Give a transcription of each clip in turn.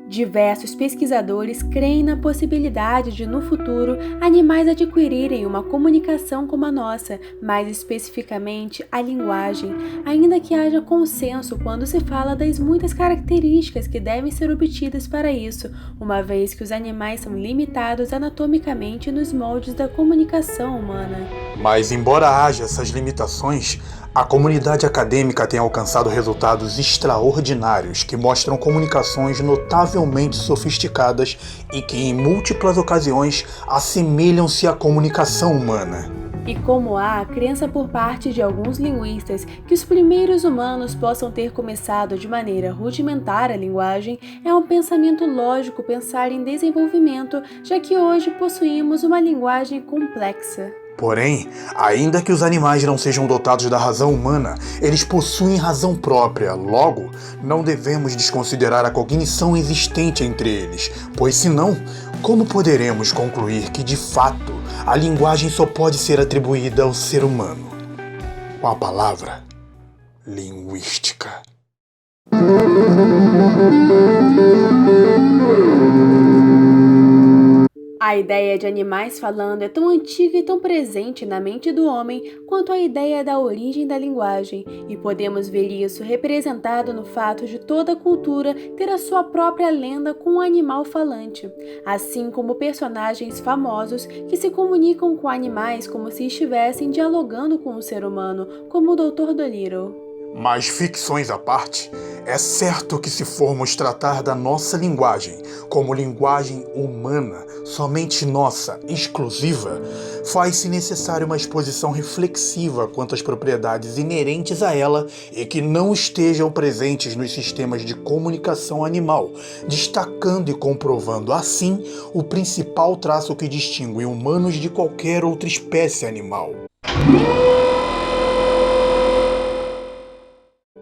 Diversos pesquisadores creem na possibilidade de, no futuro, animais adquirirem uma comunicação como a nossa, mais especificamente a linguagem, ainda que haja consenso quando se fala das muitas características que devem ser obtidas para isso, uma vez que os animais são limitados anatomicamente nos moldes da comunicação humana. Mas, embora haja essas limitações, a comunidade acadêmica tem alcançado resultados extraordinários que mostram comunicações notavelmente sofisticadas e que, em múltiplas ocasiões, assemelham-se à comunicação humana. E como há a crença por parte de alguns linguistas que os primeiros humanos possam ter começado de maneira rudimentar a linguagem, é um pensamento lógico pensar em desenvolvimento, já que hoje possuímos uma linguagem complexa. Porém, ainda que os animais não sejam dotados da razão humana, eles possuem razão própria. Logo, não devemos desconsiderar a cognição existente entre eles, pois senão, como poderemos concluir que, de fato, a linguagem só pode ser atribuída ao ser humano? Com a palavra linguística. A ideia de animais falando é tão antiga e tão presente na mente do homem quanto a ideia da origem da linguagem, e podemos ver isso representado no fato de toda cultura ter a sua própria lenda com um animal falante, assim como personagens famosos que se comunicam com animais como se estivessem dialogando com um ser humano, como o Dr. Dolittle. Mas ficções à parte, é certo que se formos tratar da nossa linguagem como linguagem humana, somente nossa, exclusiva, faz-se necessária uma exposição reflexiva quanto às propriedades inerentes a ela e que não estejam presentes nos sistemas de comunicação animal, destacando e comprovando assim o principal traço que distingue humanos de qualquer outra espécie animal.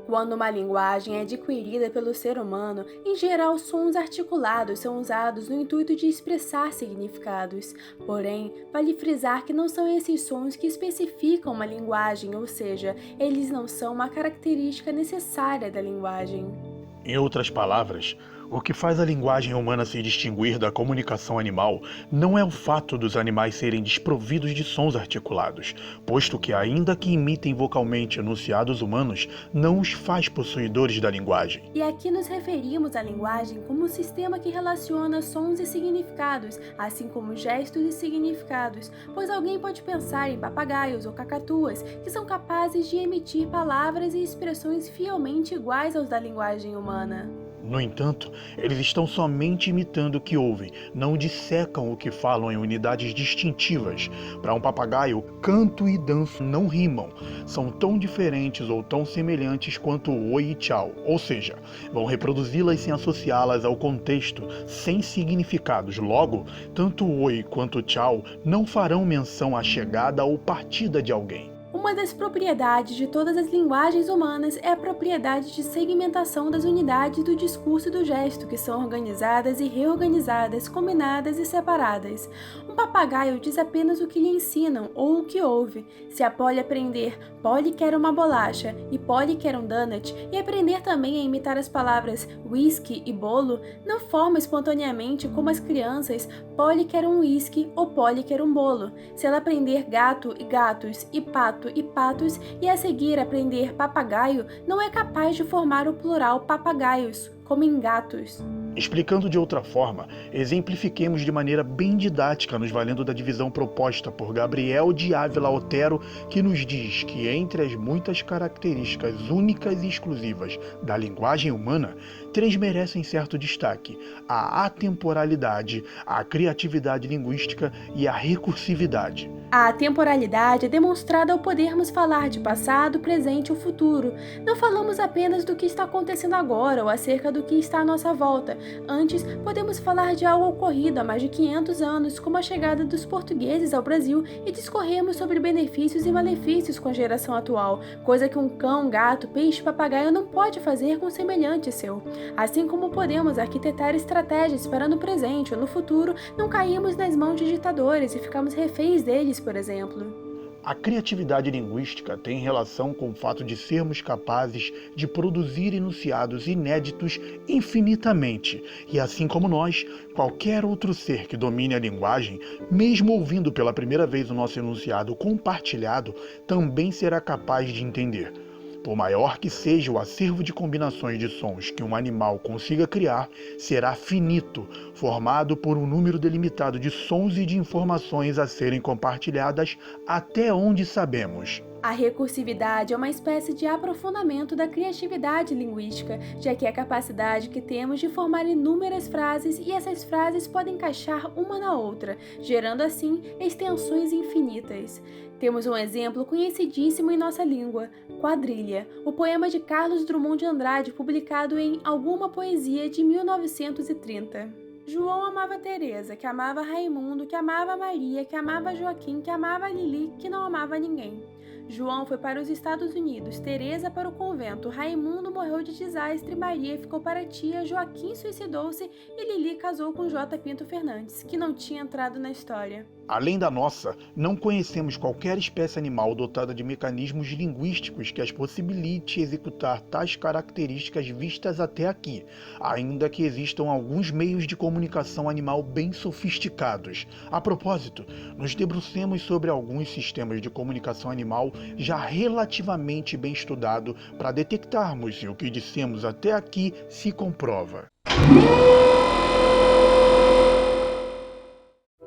Quando uma linguagem é adquirida pelo ser humano, em geral sons articulados são usados no intuito de expressar significados. Porém, vale frisar que não são esses sons que especificam uma linguagem, ou seja, eles não são uma característica necessária da linguagem. Em outras palavras, o que faz a linguagem humana se distinguir da comunicação animal não é o fato dos animais serem desprovidos de sons articulados, posto que, ainda que imitem vocalmente enunciados humanos, não os faz possuidores da linguagem. E aqui nos referimos à linguagem como um sistema que relaciona sons e significados, assim como gestos e significados, pois alguém pode pensar em papagaios ou cacatuas, que são capazes de emitir palavras e expressões fielmente iguais aos da linguagem humana. No entanto, eles estão somente imitando o que ouvem, não dissecam o que falam em unidades distintivas. Para um papagaio, canto e danço não rimam, são tão diferentes ou tão semelhantes quanto oi e tchau, ou seja, vão reproduzi-las sem associá-las ao contexto, sem significados. Logo, tanto o oi quanto o tchau não farão menção à chegada ou partida de alguém. Uma das propriedades de todas as linguagens humanas é a propriedade de segmentação das unidades do discurso e do gesto, que são organizadas e reorganizadas, combinadas e separadas. Um papagaio diz apenas o que lhe ensinam ou o que ouve. Se a Polly aprender Polly quer uma bolacha e Polly quer um donut, e aprender também a imitar as palavras whisky e bolo, não forma espontaneamente como as crianças Polly quer um whisky ou Polly quer um bolo. Se ela aprender gato e gatos e pato e patos e a seguir aprender papagaio, não é capaz de formar o plural papagaios, como em gatos. Explicando de outra forma, exemplifiquemos de maneira bem didática nos valendo da divisão proposta por Gabriel de Ávila Otero, que nos diz que entre as muitas características únicas e exclusivas da linguagem humana, 3 merecem certo destaque: a atemporalidade, a criatividade linguística e a recursividade. A atemporalidade é demonstrada ao podermos falar de passado, presente ou futuro. Não falamos apenas do que está acontecendo agora ou acerca do que está à nossa volta. Antes, podemos falar de algo ocorrido há mais de 500 anos, como a chegada dos portugueses ao Brasil, e discorremos sobre benefícios e malefícios com a geração atual, coisa que um cão, gato, peixe, papagaio não pode fazer com semelhante seu. Assim como podemos arquitetar estratégias para no presente ou no futuro não cairmos nas mãos de ditadores e ficarmos reféns deles, por exemplo. A criatividade linguística tem relação com o fato de sermos capazes de produzir enunciados inéditos infinitamente, e assim como nós, qualquer outro ser que domine a linguagem, mesmo ouvindo pela primeira vez o nosso enunciado compartilhado, também será capaz de entender. Por maior que seja o acervo de combinações de sons que um animal consiga criar, será finito, formado por um número delimitado de sons e de informações a serem compartilhadas até onde sabemos. A recursividade é uma espécie de aprofundamento da criatividade linguística, já que é a capacidade que temos de formar inúmeras frases e essas frases podem encaixar uma na outra, gerando assim extensões infinitas. Temos um exemplo conhecidíssimo em nossa língua, Quadrilha, o poema de Carlos Drummond de Andrade publicado em Alguma Poesia de 1930. João amava Teresa, que amava Raimundo, que amava Maria, que amava Joaquim, que amava Lili, que não amava ninguém. João foi para os Estados Unidos, Teresa para o convento, Raimundo morreu de desastre, Maria ficou para a tia, Joaquim suicidou-se e Lili casou com J. Pinto Fernandes, que não tinha entrado na história. Além da nossa, não conhecemos qualquer espécie animal dotada de mecanismos linguísticos que as possibilite executar tais características vistas até aqui, ainda que existam alguns meios de comunicação animal bem sofisticados. A propósito, nos debrucemos sobre alguns sistemas de comunicação animal já relativamente bem estudado para detectarmos se o que dissemos até aqui se comprova.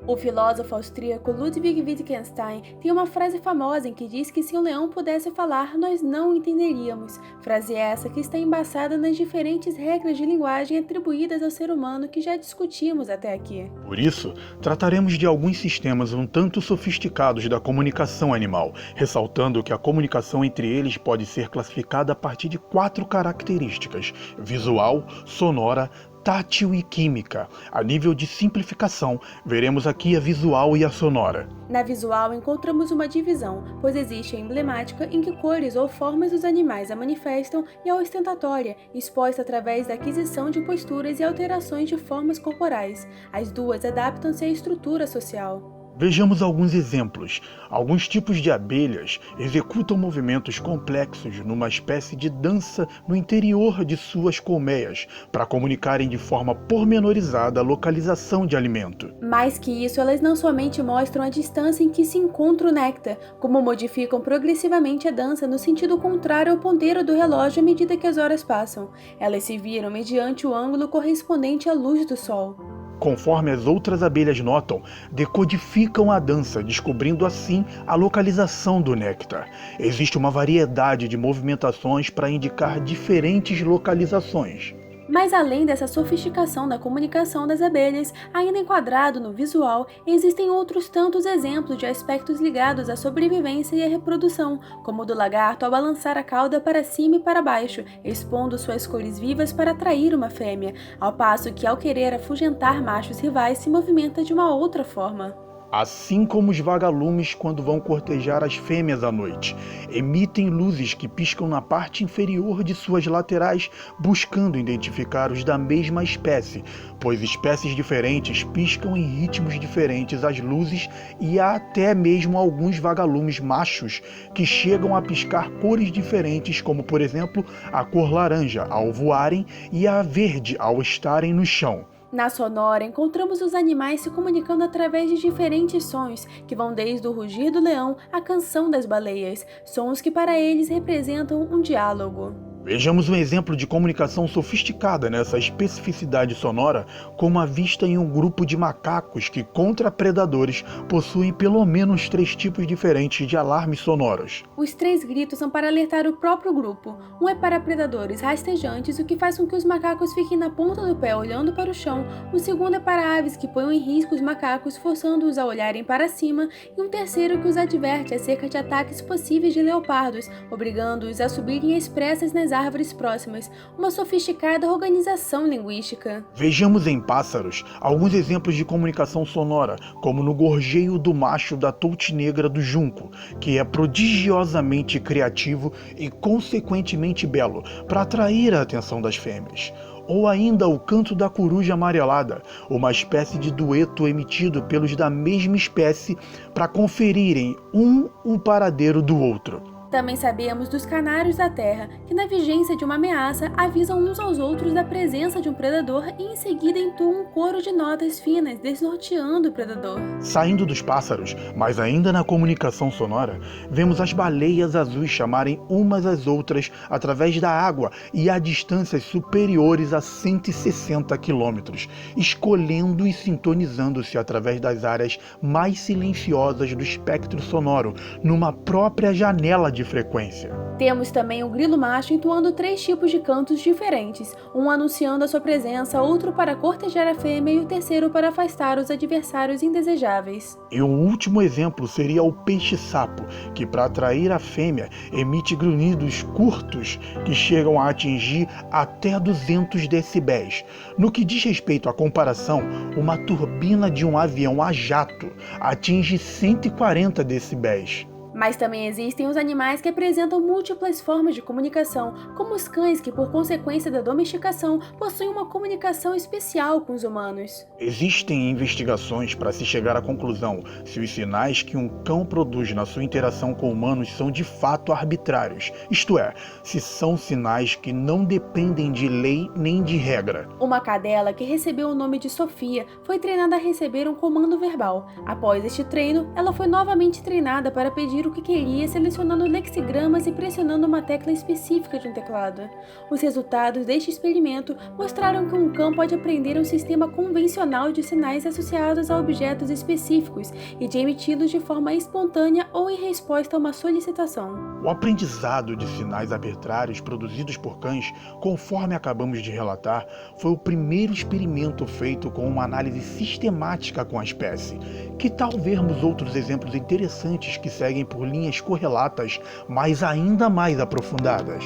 O filósofo austríaco Ludwig Wittgenstein tem uma frase famosa em que diz que se um leão pudesse falar, nós não o entenderíamos. Frase essa que está embaçada nas diferentes regras de linguagem atribuídas ao ser humano que já discutimos até aqui. Por isso, trataremos de alguns sistemas um tanto sofisticados da comunicação animal, ressaltando que a comunicação entre eles pode ser classificada a partir de 4 características: visual, sonora, tátil e química. A nível de simplificação, veremos aqui a visual e a sonora. Na visual encontramos uma divisão, pois existe a emblemática em que cores ou formas dos animais a manifestam e a ostentatória, exposta através da aquisição de posturas e alterações de formas corporais. As duas adaptam-se à estrutura social. Vejamos alguns exemplos. Alguns tipos de abelhas executam movimentos complexos numa espécie de dança no interior de suas colmeias, para comunicarem de forma pormenorizada a localização de alimento. Mais que isso, elas não somente mostram a distância em que se encontra o néctar, como modificam progressivamente a dança no sentido contrário ao ponteiro do relógio à medida que as horas passam. Elas se viram mediante o ângulo correspondente à luz do sol. Conforme as outras abelhas notam, decodificam a dança, descobrindo assim a localização do néctar. Existe uma variedade de movimentações para indicar diferentes localizações. Mas além dessa sofisticação da comunicação das abelhas, ainda enquadrado no visual, existem outros tantos exemplos de aspectos ligados à sobrevivência e à reprodução, como o do lagarto ao balançar a cauda para cima e para baixo, expondo suas cores vivas para atrair uma fêmea, ao passo que ao querer afugentar machos rivais se movimenta de uma outra forma. Assim como os vagalumes quando vão cortejar as fêmeas à noite, emitem luzes que piscam na parte inferior de suas laterais, buscando identificar os da mesma espécie, pois espécies diferentes piscam em ritmos diferentes as luzes e há até mesmo alguns vagalumes machos que chegam a piscar cores diferentes, como por exemplo a cor laranja ao voarem e a verde ao estarem no chão. Na sonora, encontramos os animais se comunicando através de diferentes sons, que vão desde o rugir do leão à canção das baleias, sons que para eles representam um diálogo. Vejamos um exemplo de comunicação sofisticada nessa especificidade sonora, como a vista em um grupo de macacos que, contra predadores, possuem pelo menos 3 tipos diferentes de alarmes sonoros. Os 3 gritos são para alertar o próprio grupo. Um é para predadores rastejantes, o que faz com que os macacos fiquem na ponta do pé olhando para o chão. O segundo é para aves que põem em risco os macacos, forçando-os a olharem para cima. E um terceiro que os adverte acerca de ataques possíveis de leopardos, obrigando-os a subirem expressas nas árvores próximas, uma sofisticada organização linguística. Vejamos em pássaros alguns exemplos de comunicação sonora, como no gorjeio do macho da touti negra do junco, que é prodigiosamente criativo e consequentemente belo, para atrair a atenção das fêmeas. Ou ainda o canto da coruja amarelada, uma espécie de dueto emitido pelos da mesma espécie para conferirem o paradeiro do outro. Também sabemos dos canários da terra, que na vigência de uma ameaça avisam uns aos outros da presença de um predador e em seguida entoam um coro de notas finas, desnorteando o predador. Saindo dos pássaros, mas ainda na comunicação sonora, vemos as baleias azuis chamarem umas às outras através da água e a distâncias superiores a 160 quilômetros, escolhendo e sintonizando-se através das áreas mais silenciosas do espectro sonoro, numa própria janela de frequência. Temos também o grilo macho entoando 3 tipos de cantos diferentes, um anunciando a sua presença, outro para cortejar a fêmea e o terceiro para afastar os adversários indesejáveis. E o último exemplo seria o peixe-sapo, que para atrair a fêmea emite grunhidos curtos que chegam a atingir até 200 decibéis. No que diz respeito à comparação, uma turbina de um avião a jato atinge 140 decibéis. Mas também existem os animais que apresentam múltiplas formas de comunicação, como os cães que, por consequência da domesticação, possuem uma comunicação especial com os humanos. Existem investigações para se chegar à conclusão se os sinais que um cão produz na sua interação com humanos são de fato arbitrários, isto é, se são sinais que não dependem de lei nem de regra. Uma cadela que recebeu o nome de Sofia foi treinada a receber um comando verbal. Após este treino, ela foi novamente treinada para pedir o que queria, selecionando lexigramas e pressionando uma tecla específica de um teclado. Os resultados deste experimento mostraram que um cão pode aprender um sistema convencional de sinais associados a objetos específicos e de emiti-los de forma espontânea ou em resposta a uma solicitação. O aprendizado de sinais arbitrários produzidos por cães, conforme acabamos de relatar, foi o primeiro experimento feito com uma análise sistemática com a espécie. Que tal vermos outros exemplos interessantes que seguem por linhas correlatas, mas ainda mais aprofundadas?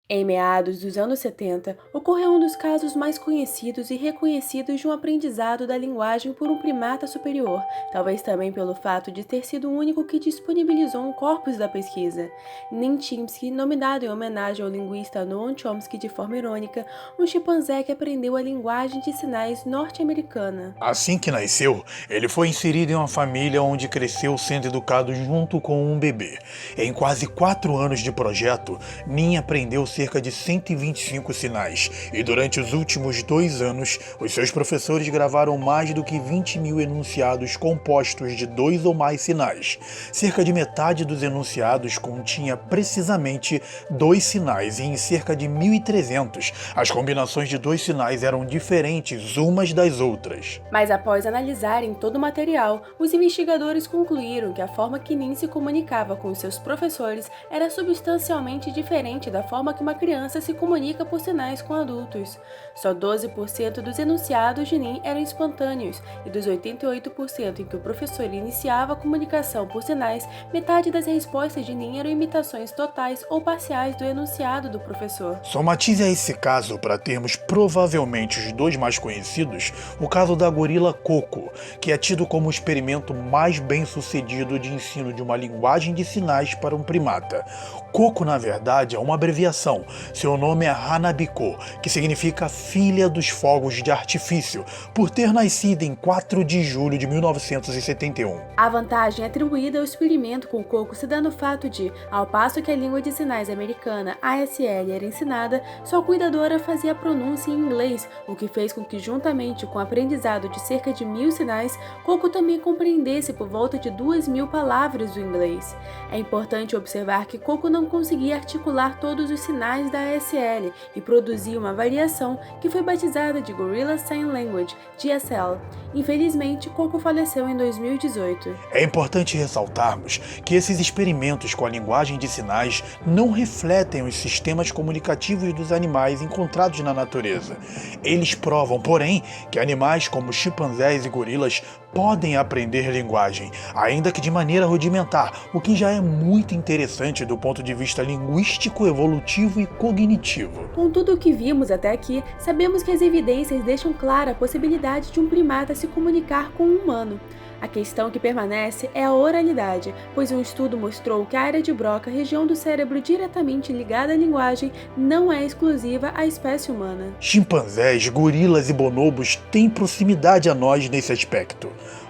Em meados dos anos 70, ocorreu um dos casos mais conhecidos e reconhecidos de um aprendizado da linguagem por um primata superior, talvez também pelo fato de ter sido o único que disponibilizou um corpus da pesquisa. Nin Chimpsky, nominado em homenagem ao linguista Noam Chomsky de forma irônica, um chimpanzé que aprendeu a linguagem de sinais norte-americana. Assim que nasceu, ele foi inserido em uma família onde cresceu sendo educado junto com um bebê. Em quase 4 anos de projeto, Nin aprendeu cerca de 125 sinais, e durante os últimos 2 anos, os seus professores gravaram mais do que 20.000 enunciados compostos de 2 ou mais sinais. Cerca de metade dos enunciados continha precisamente 2 sinais, e em cerca de 1.300, as combinações de 2 sinais eram diferentes umas das outras. Mas após analisarem todo o material, os investigadores concluíram que a forma que Nin se comunicava com os seus professores era substancialmente diferente da forma que uma criança se comunica por sinais com adultos. Só 12% dos enunciados de Nin eram espontâneos, e dos 88% em que o professor iniciava a comunicação por sinais, metade das respostas de Nin eram imitações totais ou parciais do enunciado do professor. Somatize a esse caso para termos provavelmente os 2 mais conhecidos, o caso da gorila Coco, que é tido como o experimento mais bem sucedido de ensino de uma linguagem de sinais para um primata. Coco, na verdade, é uma abreviação. Seu nome é Hanabiko, que significa filha dos fogos de artifício, por ter nascido em 4 de julho de 1971. A vantagem atribuída ao experimento com Coco se dá no fato de, ao passo que a língua de sinais americana ASL era ensinada, sua cuidadora fazia a pronúncia em inglês, o que fez com que, juntamente com o aprendizado de cerca de 1.000 sinais, Coco também compreendesse por volta de 2.000 palavras do inglês. É importante observar que Coco não conseguia articular todos os sinais da ASL e produzia uma variação que foi batizada de Gorilla Sign Language, GSL. Infelizmente, Coco faleceu em 2018. É importante ressaltarmos que esses experimentos com a linguagem de sinais não refletem os sistemas comunicativos dos animais encontrados na natureza. Eles provam, porém, que animais como chimpanzés e gorilas podem aprender linguagem, ainda que de maneira rudimentar, o que já é muito interessante do ponto de vista linguístico, evolutivo e cognitivo. Com tudo o que vimos até aqui, sabemos que as evidências deixam clara a possibilidade de um primata se comunicar com um humano. A questão que permanece é a oralidade, pois um estudo mostrou que a área de Broca, região do cérebro diretamente ligada à linguagem, não é exclusiva à espécie humana. Chimpanzés, gorilas e bonobos têm proximidade a nós nesse aspecto.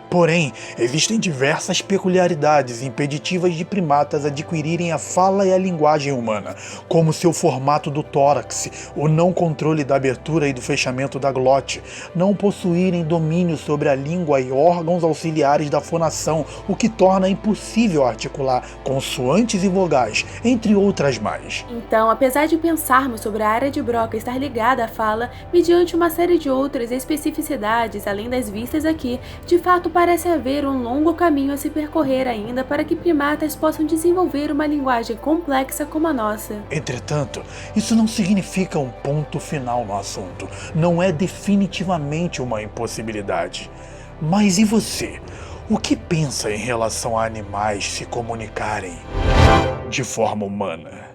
Porém, existem diversas peculiaridades impeditivas de primatas adquirirem a fala e a linguagem humana, como seu formato do tórax, o não controle da abertura e do fechamento da glote, não possuírem domínio sobre a língua e órgãos auxiliares da fonação, o que torna impossível articular consoantes e vogais, entre outras mais. Então, apesar de pensarmos sobre a área de Broca estar ligada à fala, mediante uma série de outras especificidades, além das vistas aqui, de fato parece haver um longo caminho a se percorrer ainda para que primatas possam desenvolver uma linguagem complexa como a nossa. Entretanto, isso não significa um ponto final no assunto. Não é definitivamente uma impossibilidade. Mas e você? O que pensa em relação a animais se comunicarem de forma humana?